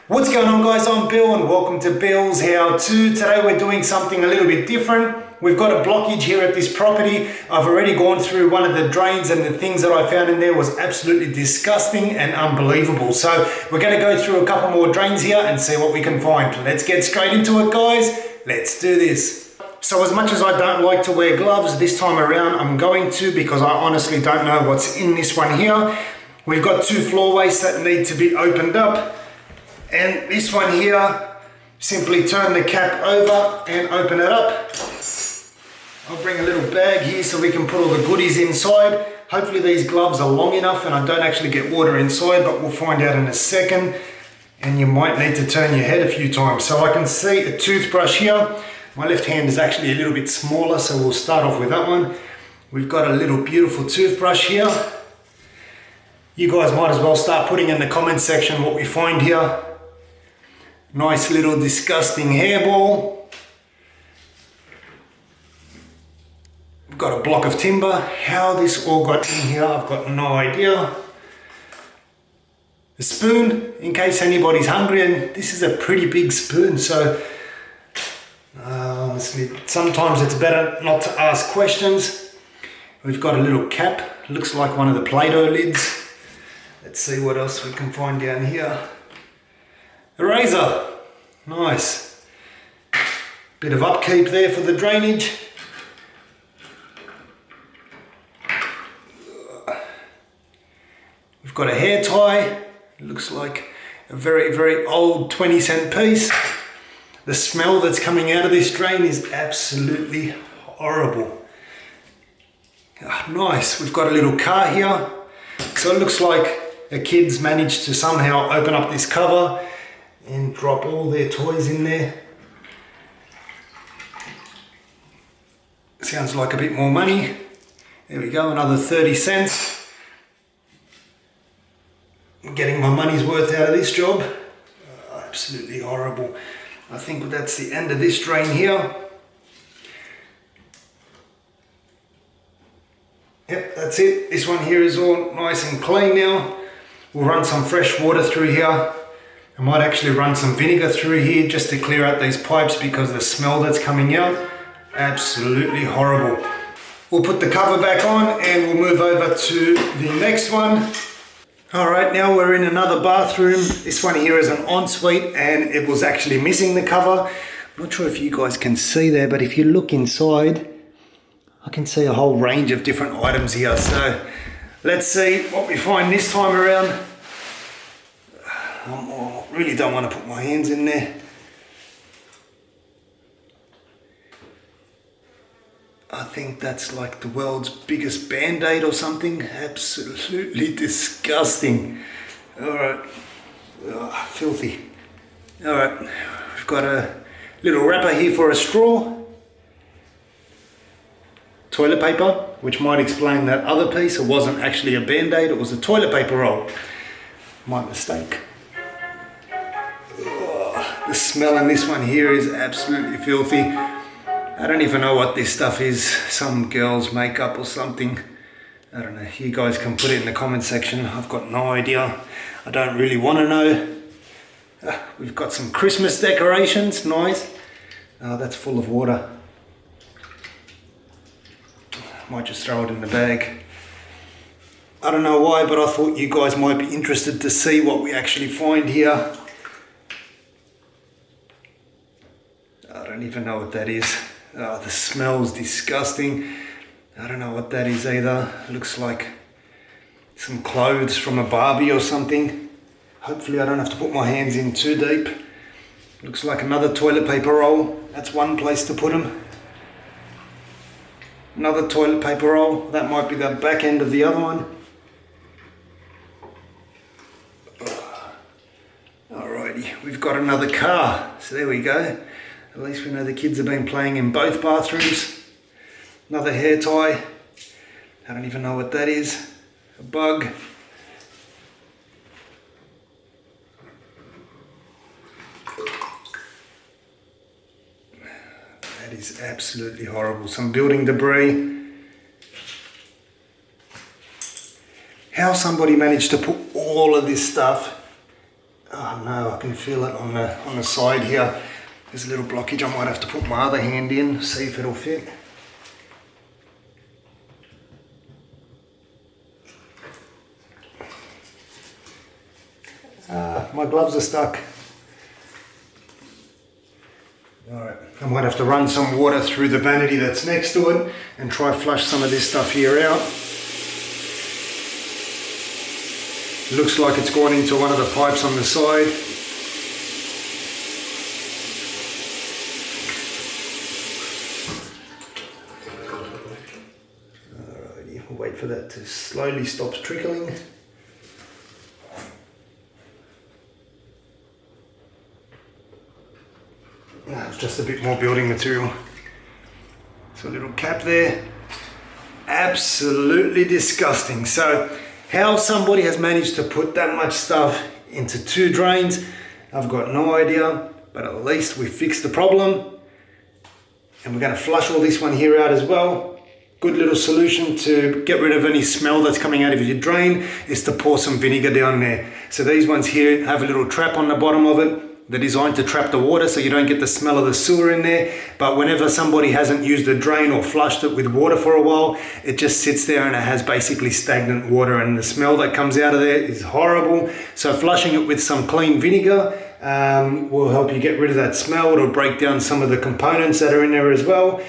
What's going on, guys? I'm Bill and welcome to Bill's How To. Today we're doing something a little bit different. We've got a blockage here at this property. I've already gone through one of the drains and the things that I found in there was absolutely disgusting and unbelievable. So we're going to go through a couple more drains here and see what we can find. Let's get straight into it, guys. Let's do this. So as much as I don't like to wear gloves this time around, I'm going to, because I honestly don't know what's in this one here. We've got two floorways that need to be opened up. And this one here, simply turn the cap over and open it up. I'll bring a little bag here so we can put all the goodies inside. Hopefully these gloves are long enough and I don't actually get water inside, but we'll find out in a second. And you might need to turn your head a few times. So I can see a toothbrush here. My left hand is actually a little bit smaller, so we'll start off with that one. We've got a little beautiful toothbrush here. You guys might as well start putting in the comment section what we find here. Nice little disgusting hairball. We've got a block of timber. How this all got in here, I've got no idea. A spoon, in case anybody's hungry, and this is a pretty big spoon, so honestly, sometimes it's better not to ask questions. We've got a little cap, looks like one of the Play-Doh lids. Let's see what else we can find down here. A razor, nice. Bit of upkeep there for the drainage. We've got a hair tie, it looks like a very, very old 20-cent piece. The smell that's coming out of this drain is absolutely horrible. Nice, we've got a little car here. So it looks like the kids managed to somehow open up this cover and drop all their toys in there. Sounds like a bit more money. There we go, another 30 cents. I'm getting my money's worth out of this job. Absolutely horrible. I think that's the end of this drain here. Yep, that's it. This one here is all nice and clean now. We'll run some fresh water through here. I might actually run some vinegar through here just to clear out these pipes because the smell that's coming out, absolutely horrible. We'll put the cover back on and we'll move over to the next one. All right, now we're in another bathroom. This one here is an ensuite and it was actually missing the cover. I'm not sure if you guys can see there, but if you look inside, I can see a whole range of different items here. So let's see what we find this time around. I really don't want to put my hands in there. I think that's like the world's biggest band-aid or something. Absolutely disgusting. Alright, filthy. Alright, we've got a little wrapper here for a straw. Toilet paper, which might explain that other piece. It wasn't actually a band-aid, it was a toilet paper roll. My mistake. The smell in this one here is absolutely filthy. I don't even know what this stuff is. Some girl's makeup or something. I don't know. You guys can put it in the comment section. I've got no idea. I don't really want to know. We've got some Christmas decorations. Nice. That's full of water. Might just throw it in the bag. I don't know why, but I thought you guys might be interested to see what we actually find here. I don't even know what that is. The smell's disgusting. I don't know what that is either. Looks like some clothes from a Barbie or something. Hopefully I don't have to put my hands in too deep. Looks like another toilet paper roll. That's one place to put them. Another toilet paper roll. That might be the back end of the other one. Alrighty, we've got another car. So there we go. At least we know the kids have been playing in both bathrooms. Another hair tie. I don't even know what that is. A bug. That is absolutely horrible. Some building debris. How somebody managed to put all of this stuff, oh know, I can feel it on the side here. There's a little blockage. I might have to put my other hand in, see if it'll fit. My gloves are stuck. Alright, I might have to run some water through the vanity that's next to it and try flush some of this stuff here out. Looks like it's gone into one of the pipes on the side. Alrighty, we'll wait for that to slowly stop trickling. It's just a bit more building material. So a little cap there. Absolutely disgusting. So how somebody has managed to put that much stuff into 2 drains, I've got no idea, but at least we fixed the problem. And we're going to flush all this one here out as well. Good little solution to get rid of any smell that's coming out of your drain is to pour some vinegar down there. So these ones here have a little trap on the bottom of it. They're designed to trap the water so you don't get the smell of the sewer in there. But whenever somebody hasn't used a drain or flushed it with water for a while, it just sits there and it has basically stagnant water, and the smell that comes out of there is horrible. So flushing it with some clean vinegar will help you get rid of that smell. It'll break down some of the components that are in there as well.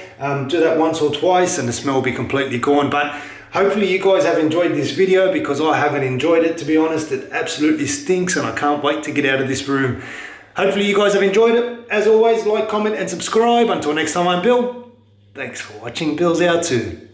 Do that once or twice and the smell will be completely gone. But hopefully you guys have enjoyed this video, because I haven't enjoyed it, to be honest. It absolutely stinks and I can't wait to get out of this room. Hopefully you guys have enjoyed it. As always, like, comment and subscribe. Until next time, I'm Bill. Thanks for watching Billshowto.